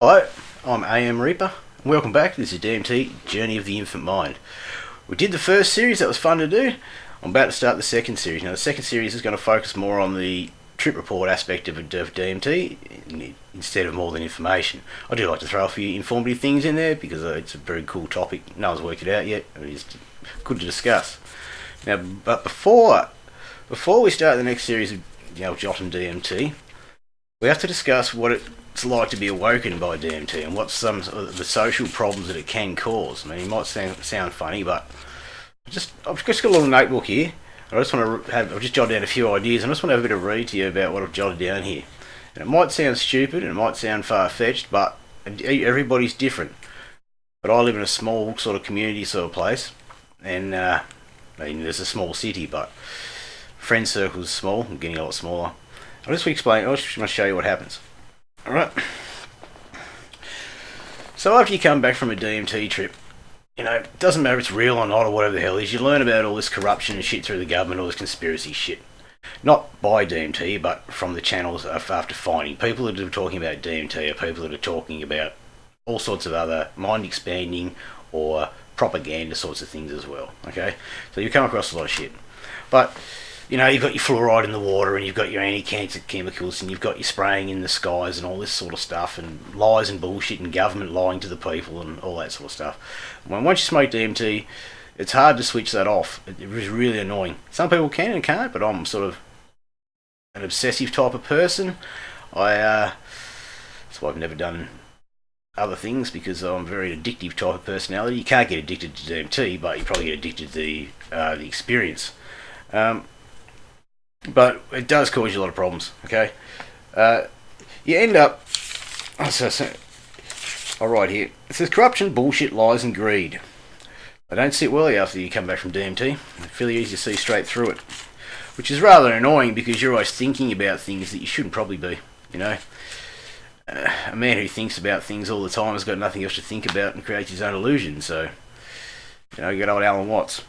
Hello, I'm AM Reaper. Welcome back. This is DMT Journey of the Infant Mind. We did the first series, that was fun to do. I'm about to start the second series. Now, the second series is going to focus more on the trip report aspect of DMT instead of more than information. I do like to throw a few informative things in there because it's a very cool topic. No one's worked it out yet. It is good to discuss. Now, but before we start the next series of Jotim DMT, we have to discuss what it's like to be awoken by DMT and what's some of the social problems that it can cause. I mean, it might sound funny, but I've just got a little notebook here. I've just jotted down a few ideas, and I just want to have a bit of read to you about what I've jotted down here. And it might sound stupid, and it might sound far-fetched, but everybody's different. But I live in a small sort of community sort of place, and I mean, there's a small city, but friend circle's small, and getting a lot smaller. I just want to show you what happens. Alright. So after you come back from a DMT trip, it doesn't matter if it's real or not or whatever the hell it is, you learn about all this corruption and shit through the government, all this conspiracy shit. Not by DMT, but from the channels after finding. People that are talking about DMT are people that are talking about all sorts of other mind-expanding or propaganda sorts of things as well. Okay? So you come across a lot of shit. But you've got your fluoride in the water, and you've got your anti-cancer chemicals, and you've got your spraying in the skies and all this sort of stuff, and lies and bullshit, and government lying to the people, and all that sort of stuff. Once you smoke DMT, it's hard to switch that off. It is really annoying. Some people can and can't, but I'm sort of an obsessive type of person. That's why I've never done other things, because I'm a very addictive type of personality. You can't get addicted to DMT, but you probably get addicted to the experience. But it does cause you a lot of problems, okay? You end up... I'll write here. It says corruption, bullshit, lies and greed. They don't sit well after you come back from DMT. It's fairly easy to see straight through it. Which is rather annoying because you're always thinking about things that you shouldn't probably be, A man who thinks about things all the time has got nothing else to think about and creates his own illusions, so... you got old Alan Watts.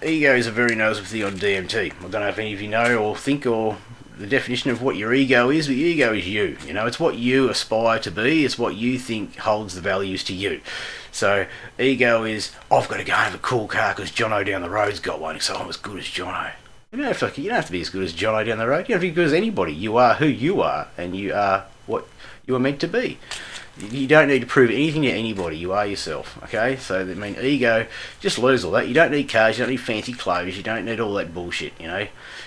Ego is a very noticeable thing on DMT. I don't know if any of you know or think or the definition of what your ego is, but your ego is you. It's what you aspire to be. It's what you think holds the values to you. So ego is, I've got to go and have a cool car because Jono down the road's got one, so I'm as good as Jono. You don't have to be as good as Jono down the road. You don't have to be as good as anybody. You are who you are, and you are what you are meant to be. You don't need to prove anything to anybody. You are yourself, okay? So, ego, just lose all that. You don't need cars, you don't need fancy clothes, you don't need all that bullshit,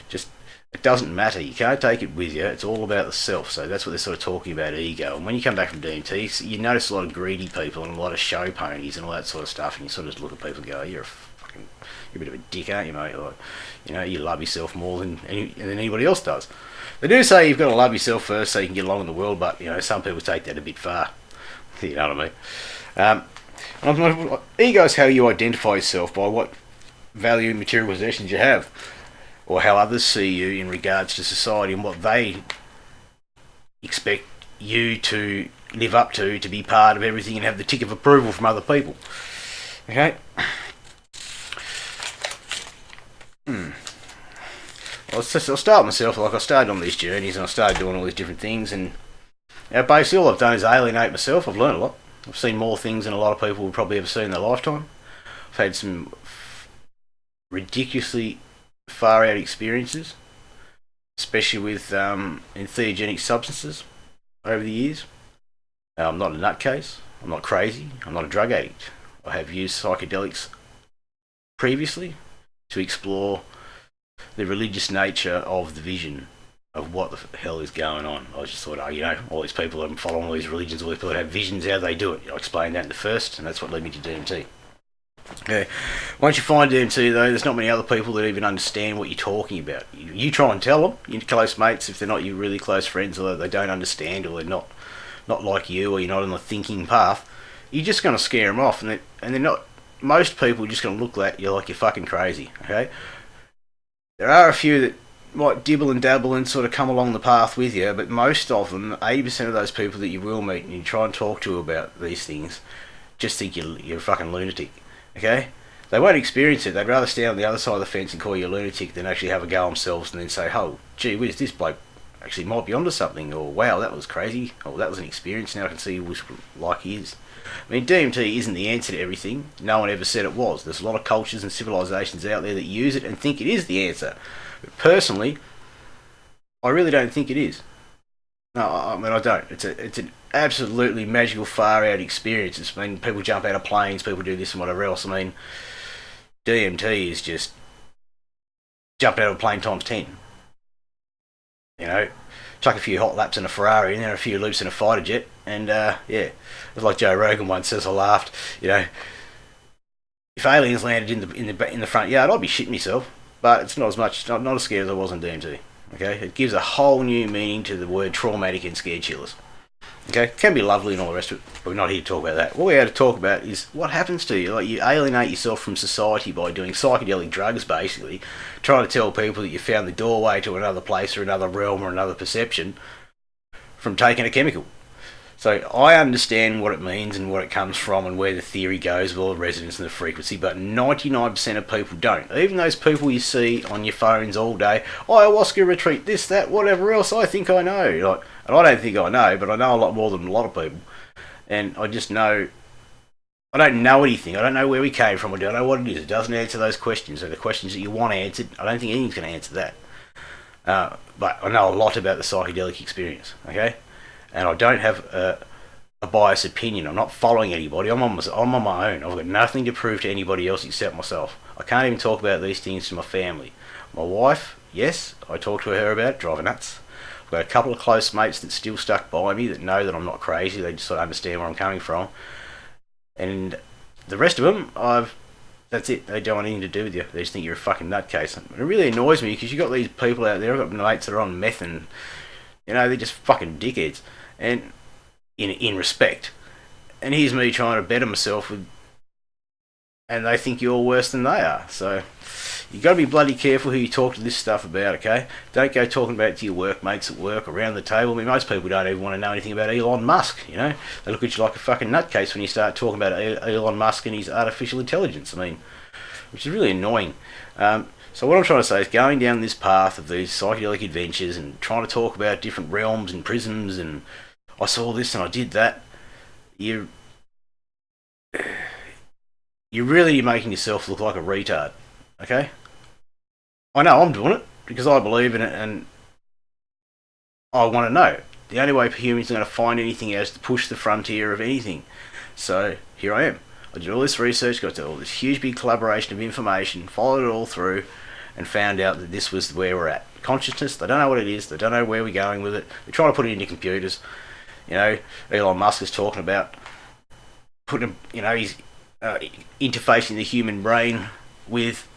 Just, it doesn't matter. You can't take it with you. It's all about the self. So that's what they're sort of talking about, ego. And when you come back from DMT, you notice a lot of greedy people and a lot of show ponies and all that sort of stuff, and you sort of just look at people and go, you're a bit of a dick, aren't you, mate? Like, you love yourself more than anybody else does. They do say you've got to love yourself first so you can get along in the world, but, some people take that a bit far. You know what I mean? Ego is how you identify yourself by what value and material possessions you have, or how others see you in regards to society and what they expect you to live up to be part of everything and have the tick of approval from other people. Okay? I'll start myself. Like, I started on these journeys and I started doing all these different things, and basically all I've done is alienate myself. I've learned a lot. I've seen more things than a lot of people would probably ever see in their lifetime. I've had some ridiculously far out experiences, especially with entheogenic substances over the years. I'm not a nutcase. I'm not crazy. I'm not a drug addict. I have used psychedelics previously to explore the religious nature of the vision of what the hell is going on. I just thought, all these people are following all these religions, all these people that have visions, how they do it. I explained that in the first, and that's what led me to DMT. Okay. Once you find DMT, though, there's not many other people that even understand what you're talking about. You try and tell them, your close mates, if they're not your really close friends, or they don't understand, or they're not like you, or you're not on the thinking path, you're just going to scare them off, and they're not. Most people are just going to look at you like you're fucking crazy. Okay. There are a few that might dibble and dabble and sort of come along the path with you, but most of them, 80% of those people that you will meet and you try and talk to about these things, just think you're a fucking lunatic, okay? They won't experience it. They'd rather stand on the other side of the fence and call you a lunatic than actually have a go themselves and then say, oh, gee whiz, this bloke actually might be onto something, or wow, that was crazy, or that was an experience, now I can see which like he is. I mean, DMT isn't the answer to everything. No one ever said it was. There's a lot of cultures and civilizations out there that use it and think it is the answer. But personally, I really don't think it is. No, I mean, I don't. It's an absolutely magical, far-out experience. I mean, people jump out of planes, people do this and whatever else. I mean, DMT is just jumping out of a plane times 10. You know, chuck a few hot laps in a Ferrari and then a few loops in a fighter jet, and yeah, it was like Joe Rogan once says. I laughed. You know, if aliens landed in the front yard, I'd be shitting myself. But it's not as much, not as scared as I was on DMT. Okay, it gives a whole new meaning to the word traumatic and scared chillers. Okay, it can be lovely and all the rest of it, but we're not here to talk about that. What we're here to talk about is what happens to you. Like, you alienate yourself from society by doing psychedelic drugs, basically, trying to tell people that you found the doorway to another place or another realm or another perception from taking a chemical. So I understand what it means and what it comes from and where the theory goes with all the resonance and the frequency, but 99% of people don't. Even those people you see on your phones all day, ayahuasca retreat, this, that, whatever else, I think I know. Like, and I don't think I know, but I know a lot more than a lot of people. And I just know, I don't know anything. I don't know where we came from. I don't know what it is. It doesn't answer those questions. So the questions that you want answered, I don't think anything's going to answer that. But I know a lot about the psychedelic experience, okay? And I don't have a biased opinion. I'm not following anybody. I'm on my own. I've got nothing to prove to anybody else except myself. I can't even talk about these things to my family. My wife, yes, I talk to her about it, drive her nuts. I've got a couple of close mates that still stuck by me that know that I'm not crazy. They just sort of understand where I'm coming from. And the rest of them, that's it. They don't want anything to do with you. They just think you're a fucking nutcase. And it really annoys me because you've got these people out there. I've got mates that are on meth and, you know, they're just fucking dickheads. And in respect. And here's me trying to better myself with, and they think you're worse than they are. So you got to be bloody careful who you talk to this stuff about, okay? Don't go talking about it to your workmates at work, around the table. I mean, most people don't even want to know anything about Elon Musk, you know? They look at you like a fucking nutcase when you start talking about Elon Musk and his artificial intelligence. I mean, which is really annoying. So what I'm trying to say is going down this path of these psychedelic adventures and trying to talk about different realms and prisms and I saw this and I did that, you're really making yourself look like a retard, okay? I know I'm doing it because I believe in it and I want to know. The only way humans are going to find anything out is to push the frontier of anything. So here I am. I did all this research, got to all this huge big collaboration of information, followed it all through, and found out that this was where we're at. Consciousness, they don't know what it is, they don't know where we're going with it, they're trying to put it into computers. You know, Elon Musk is talking about putting, you know, he's interfacing the human brain with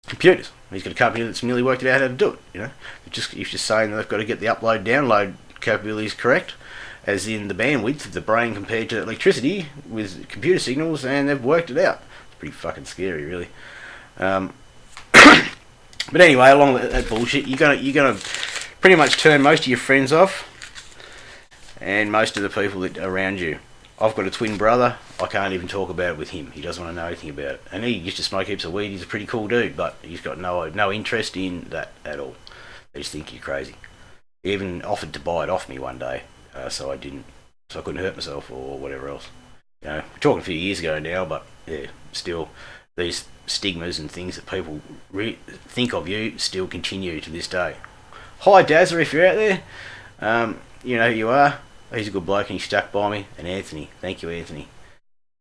computers. He's got a company that's nearly worked out how to do it. You know, he's just saying that they've got to get the upload-download capabilities correct, as in the bandwidth of the brain compared to electricity with computer signals, and they've worked it out. It's pretty fucking scary, really. But anyway, along with that bullshit, you're gonna pretty much turn most of your friends off. And most of the people that are around you. I've got a twin brother. I can't even talk about it with him. He doesn't want to know anything about it. And he used to smoke heaps of weed. He's a pretty cool dude, but he's got no interest in that at all. They just think you're crazy. He even offered to buy it off me one day, so I didn't. So I couldn't hurt myself or whatever else. You know, we're talking a few years ago now, but yeah, still these stigmas and things that people think of you still continue to this day. Hi, Dazza, if you're out there. You know who you are. He's a good bloke and he stuck by me. And Anthony. Thank you, Anthony.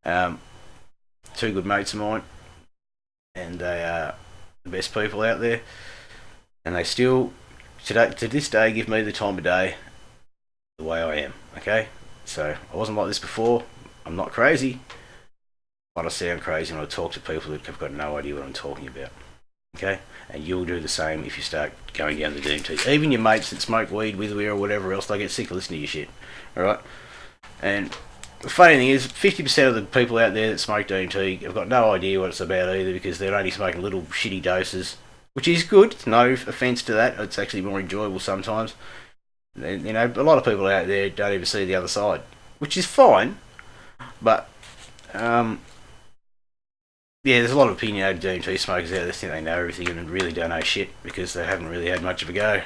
Two good mates of mine. And they are the best people out there. And they still, to this day, give me the time of day the way I am. Okay? So, I wasn't like this before. I'm not crazy. But I sound crazy when I talk to people that have got no idea what I'm talking about. Okay? And you'll do the same if you start going down the DMT. Even your mates that smoke weed with you or whatever else, they get sick of listening to your shit. Alright? And the funny thing is, 50% of the people out there that smoke DMT have got no idea what it's about either, because they're only smoking little shitty doses, which is good. No offence to that. It's actually more enjoyable sometimes. And, you know, a lot of people out there don't even see the other side, which is fine. But, yeah, there's a lot of opinionated DMT smokers out there that think they know everything and really don't know shit because they haven't really had much of a go.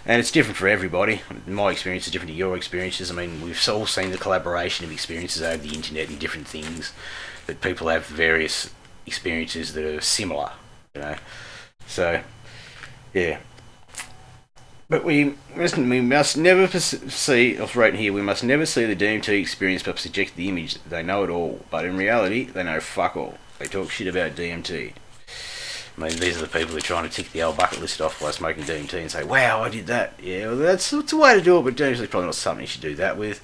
And it's different for everybody. My experience is different to your experiences. I mean, we've all seen the collaboration of experiences over the internet and different things, that people have various experiences that are similar, you know. So, yeah. But we must never see, I've written here, we must never see the DMT experience but project the image that they know it all. But in reality, they know fuck all. They talk shit about DMT. I mean, these are the people that are trying to tick the old bucket list off by smoking DMT and say, wow, I did that. Yeah, well, that's a way to do it, but DMT is probably not something you should do that with.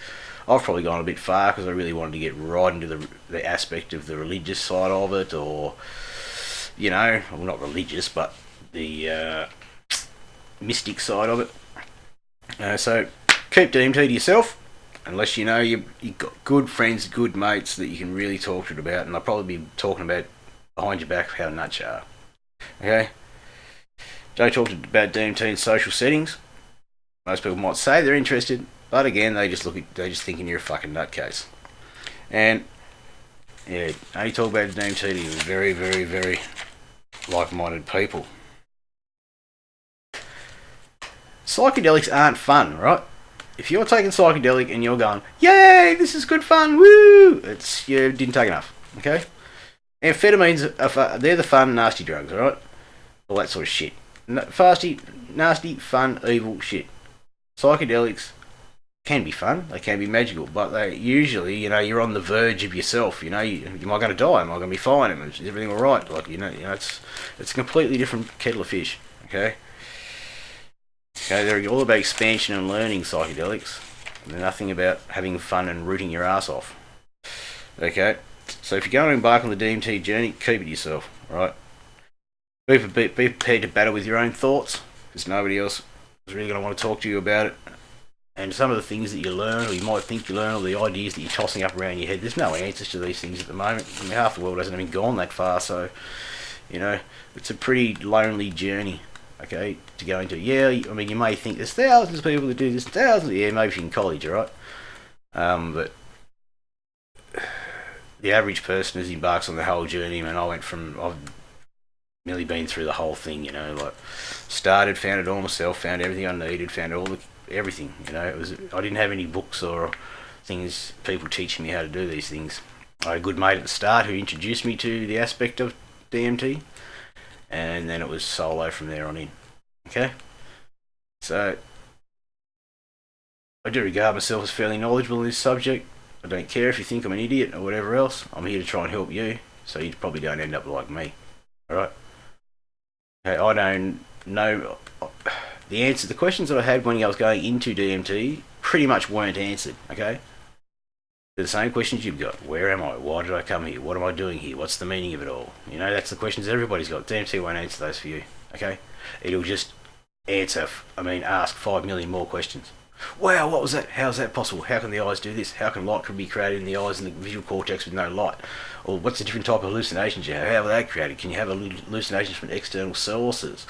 I've probably gone a bit far because I really wanted to get right into the aspect of the religious side of it, or, you know, well, not religious, but the mystic side of it. So keep DMT to yourself, unless you know you've got good friends, good mates that you can really talk to it about, and they'll probably be talking about behind your back how nuts you are. Okay? Don't talk about DMT in social settings. Most people might say they're interested, but again, they just thinking you're a fucking nutcase. And yeah, only talk about DMT to very, very, very like-minded people. Psychedelics aren't fun, right? If you're taking psychedelic and you're going, yay, this is good fun, woo, you didn't take enough, okay? Amphetamines, they're the fun, nasty drugs, alright? All that sort of shit. Nasty, fun, evil shit. Psychedelics can be fun, they can be magical, but they usually, you know, you're on the verge of yourself, you know, am I going to die, am I going to be fine, is everything alright? Like, you know, it's a completely different kettle of fish, okay? Okay, they're all about expansion and learning, psychedelics. They're nothing about having fun and rooting your ass off. Okay, so if you're going to embark on the DMT journey, keep it to yourself, right? Be prepared to battle with your own thoughts, because nobody else is really going to want to talk to you about it. And some of the things that you learn, or you might think you learn, or the ideas that you're tossing up around your head, there's no answers to these things at the moment. I mean, half the world hasn't even gone that far, so, you know, it's a pretty lonely journey. Okay, to go into. Yeah, I mean, you may think there's thousands of people that do this, yeah, maybe if you're in college, alright? But the average person as he embarks on the whole journey, man, I've nearly been through the whole thing, you know, like, started, found it all myself, found everything I needed, found everything, you know, I didn't have any books or things, people teaching me how to do these things. I had a good mate at the start who introduced me to the aspect of DMT, and then it was solo from there on in. Okay? So, I do regard myself as fairly knowledgeable in this subject. I don't care if you think I'm an idiot or whatever else. I'm here to try and help you, so you probably don't end up like me. Alright? Okay, I don't know. The answer, the questions that I had when I was going into DMT pretty much weren't answered, okay? They're the same questions you've got. Where am I? Why did I come here? What am I doing here? What's the meaning of it all? You know, that's the questions everybody's got. DMT won't answer those for you, okay? It'll just ask 5 million more questions. Wow, what was that? How's that possible? How can the eyes do this? How can light be created in the eyes and the visual cortex with no light? Or what's the different type of hallucinations you have? How are they created? Can you have hallucinations from external sources?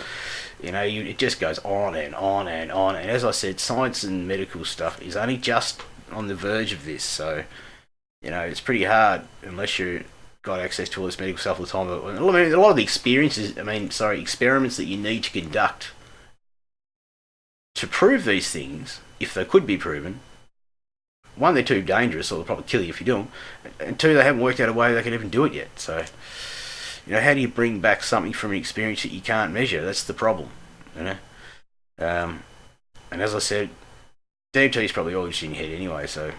You know, it just goes on and on and on. And as I said, science and medical stuff is only just on the verge of this, so you know it's pretty hard unless you've got access to all this medical stuff all the time. I mean, a lot of the experiments that you need to conduct to prove these things, if they could be proven, one, they're too dangerous, or they'll probably kill you if you do them, and two, they haven't worked out a way they can even do it yet. So, you know, how do you bring back something from an experience that you can't measure? That's the problem, you know. And as I said, DMT is probably all in your head anyway, so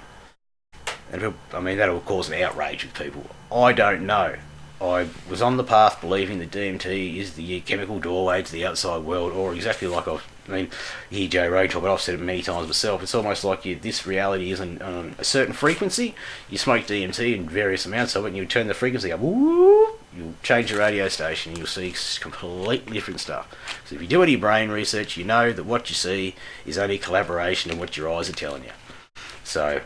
that'll cause an outrage with people. I don't know. I was on the path believing that DMT is the chemical doorway to the outside world, or exactly like hear Joe Rogan talk, but I've said it many times myself. It's almost like this reality is on a certain frequency. You smoke DMT in various amounts of it, and you turn the frequency up. Woo! You'll change the radio station, and you'll see completely different stuff. So if you do any brain research, you know that what you see is only collaboration of what your eyes are telling you. So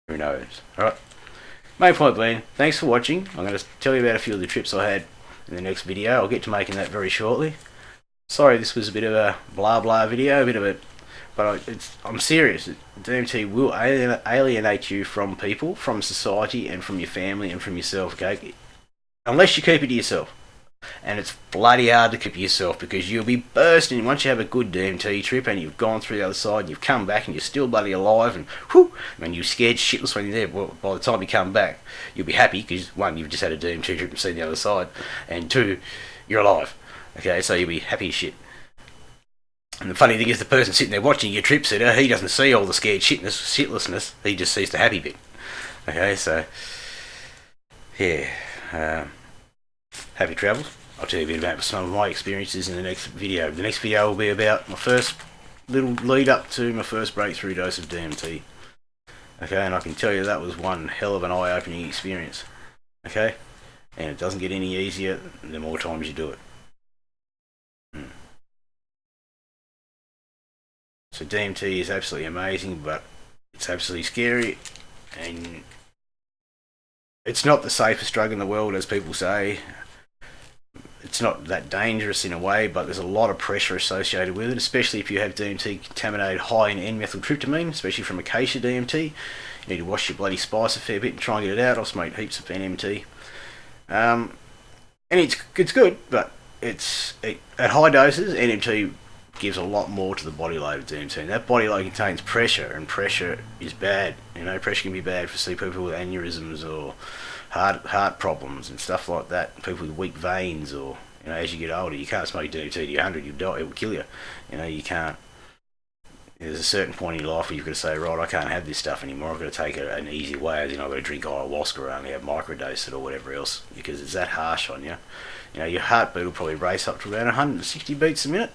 who knows? All right. Main point being, thanks for watching. I'm going to tell you about a few of the trips I had in the next video. I'll get to making that very shortly. Sorry, this was a bit of a blah blah video, but I'm serious. DMT will alienate you from people, from society, and from your family, and from yourself. Okay, unless you keep it to yourself. And it's bloody hard to keep yourself, because you'll be bursting once you have a good DMT trip and you've gone through the other side and you've come back and you're still bloody alive, and whew, when you're scared shitless when you're there. Well, by the time you come back, you'll be happy because, one, you've just had a DMT trip and seen the other side, and two, you're alive. Okay, so you'll be happy as shit. And the funny thing is, the person sitting there watching your trip sitter, he doesn't see all the scared shitlessness, he just sees the happy bit. Okay, so yeah, happy travels. I'll tell you a bit about some of my experiences in the next video. The next video will be about my first little lead up to my first breakthrough dose of DMT. Okay, and I can tell you that was one hell of an eye-opening experience. Okay, and it doesn't get any easier the more times you do it. So DMT is absolutely amazing, but it's absolutely scary, and it's not the safest drug in the world, as people say. It's not that dangerous in a way, but there's a lot of pressure associated with it, especially if you have DMT contaminated high in N-methyltryptamine, especially from acacia DMT. You need to wash your bloody spice a fair bit and try and get it out. I've smoked heaps of NMT. And it's good, but at high doses, NMT gives a lot more to the body load of DMT. And that body load contains pressure, and pressure is bad. You know, pressure can be bad for people with aneurysms or heart problems and stuff like that. People with weak veins, or as you get older, you can't smoke DMT to 100. You'll die. It will kill you. You can't. There's a certain point in your life where you've got to say, right, I can't have this stuff anymore. I've got to take an easy way. As in, I've got to drink ayahuasca or only have microdose it or whatever else, because it's that harsh on you. Your heartbeat will probably race up to around 160 beats a minute.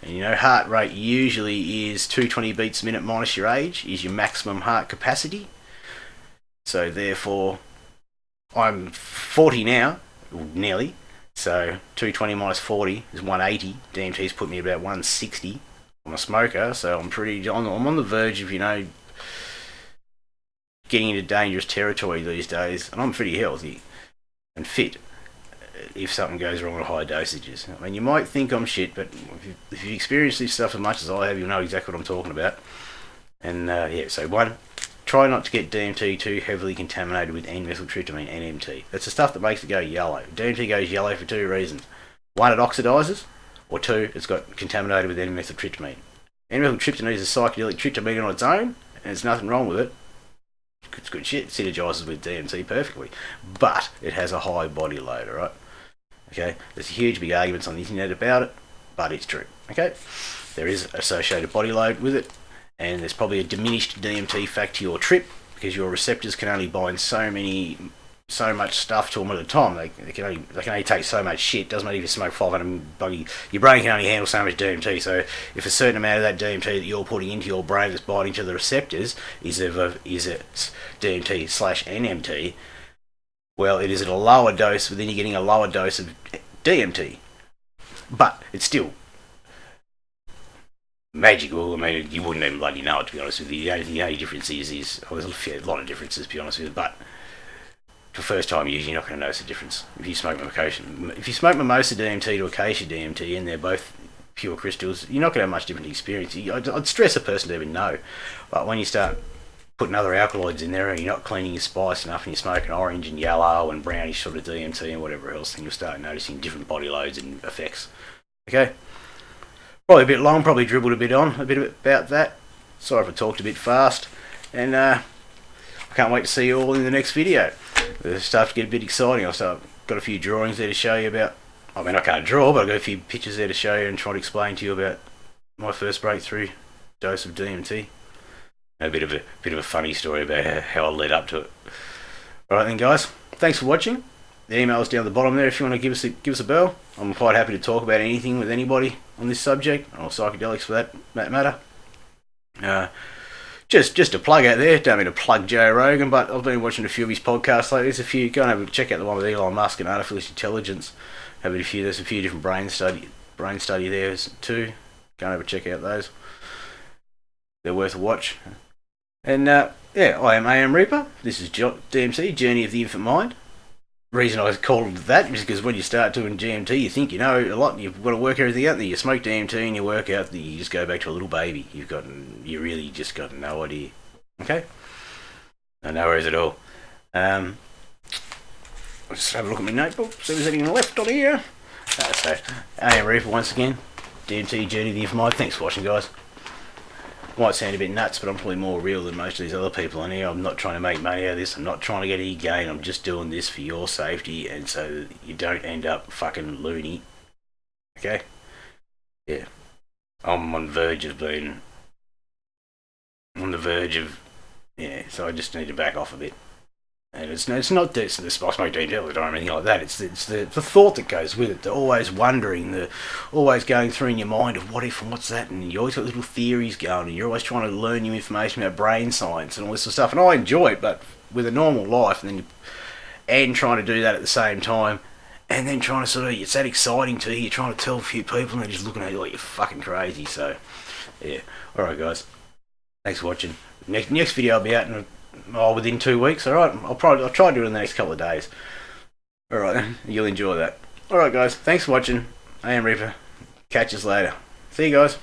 And heart rate usually is 220 beats a minute minus your age is your maximum heart capacity. So therefore, I'm 40 now, nearly. So 220 minus 40 is 180. DMT's put me at about 160. I'm a smoker, so I'm on the verge of getting into dangerous territory these days, and I'm pretty healthy and fit. If something goes wrong at high dosages, I mean, you might think I'm shit, but if you've experienced this stuff as much as I have, you'll know exactly what I'm talking about. And so one, try not to get DMT too heavily contaminated with N-methyltryptamine, NMT. That's the stuff that makes it go yellow. DMT goes yellow for two reasons. One, it oxidizes, or two, it's got contaminated with N-methyltryptamine. N-methyltryptamine is a psychedelic tryptamine on its own, and there's nothing wrong with it. It's good shit. It synergizes with DMT perfectly, but it has a high body load. All right. Okay, there's huge big arguments on the internet about it, but it's true. Okay, there is associated body load with it, and there's probably a diminished DMT factor to your trip, because your receptors can only bind so much stuff to them at a time. They can only take so much shit. Doesn't matter if you smoke 500 buggy. Your brain can only handle so much DMT. So if a certain amount of that DMT that you're putting into your brain that's binding to the receptors is DMT/NMT, well, it is at a lower dose, but then you're getting a lower dose of DMT. But it's still magical. I mean, you wouldn't even bloody know it, to be honest with you. The only difference is there's a lot of differences, to be honest with you, but for first time users, you're not going to notice a difference. If you smoke mimosa DMT to acacia DMT, and they're both pure crystals, you're not going to have much different experience. I'd stress a person to even know. But when you start putting other alkaloids in there, and you're not cleaning your spice enough, and you're smoking orange and yellow and brownish sort of DMT and whatever else, then you'll start noticing different body loads and effects. Okay? Probably a bit long, probably dribbled a bit about that. Sorry if I talked a bit fast. And I can't wait to see you all in the next video. The stuff to get a bit exciting. I've got a few drawings there to show you about. I mean, I can't draw, but I've got a few pictures there to show you and try to explain to you about my first breakthrough dose of DMT. A bit of a funny story about how I led up to it. Alright then, guys, thanks for watching. The email's down the bottom there if you want to give us a bell. I'm quite happy to talk about anything with anybody on this subject, or psychedelics for that matter. Just a plug out there, don't mean to plug Joe Rogan, but I've been watching a few of his podcasts lately. There's a few, go and have a check out the one with Elon Musk and artificial intelligence. There's a few different brain study there too. Go and have a check out those. They're worth a watch. And I am AM Reaper. This is DMT, Journey of the Infant Mind. The reason I called it that is because when you start doing GMT, you think you know a lot, and you've got to work everything out. And you smoke DMT and you work out that you just go back to a little baby. You really just got no idea. Okay? No worries at all. I'll just have a look at my notebook, see if there's anything left on here. So, I am Reaper once again. DMT Journey, the Information. Thanks for watching, guys. Might sound a bit nuts, but I'm probably more real than most of these other people in here. I'm not trying to make money out of this. I'm not trying to get any gain. I'm just doing this for your safety and so that you don't end up fucking loony. Okay? Yeah. I'm on the verge of being... Yeah, so I just need to back off a bit. And it's not this I smoke DMT all the time or anything like that. It's the thought that goes with it. The always wondering, always going through in your mind of what if and what's that, and you always got little theories going, and you're always trying to learn new information about brain science and all this sort of stuff. And I enjoy it, but with a normal life, and trying to do that at the same time, and then trying to sort of, it's that exciting to you. You're trying to tell a few people, and they're just looking at you like you're fucking crazy. So, yeah. All right, guys. Thanks for watching. Next video will be out within 2 weeks. Alright, I'll try to do it in the next couple of days. Alright then, you'll enjoy that. Alright guys, thanks for watching. I am Reaper. Catch us later. See you guys.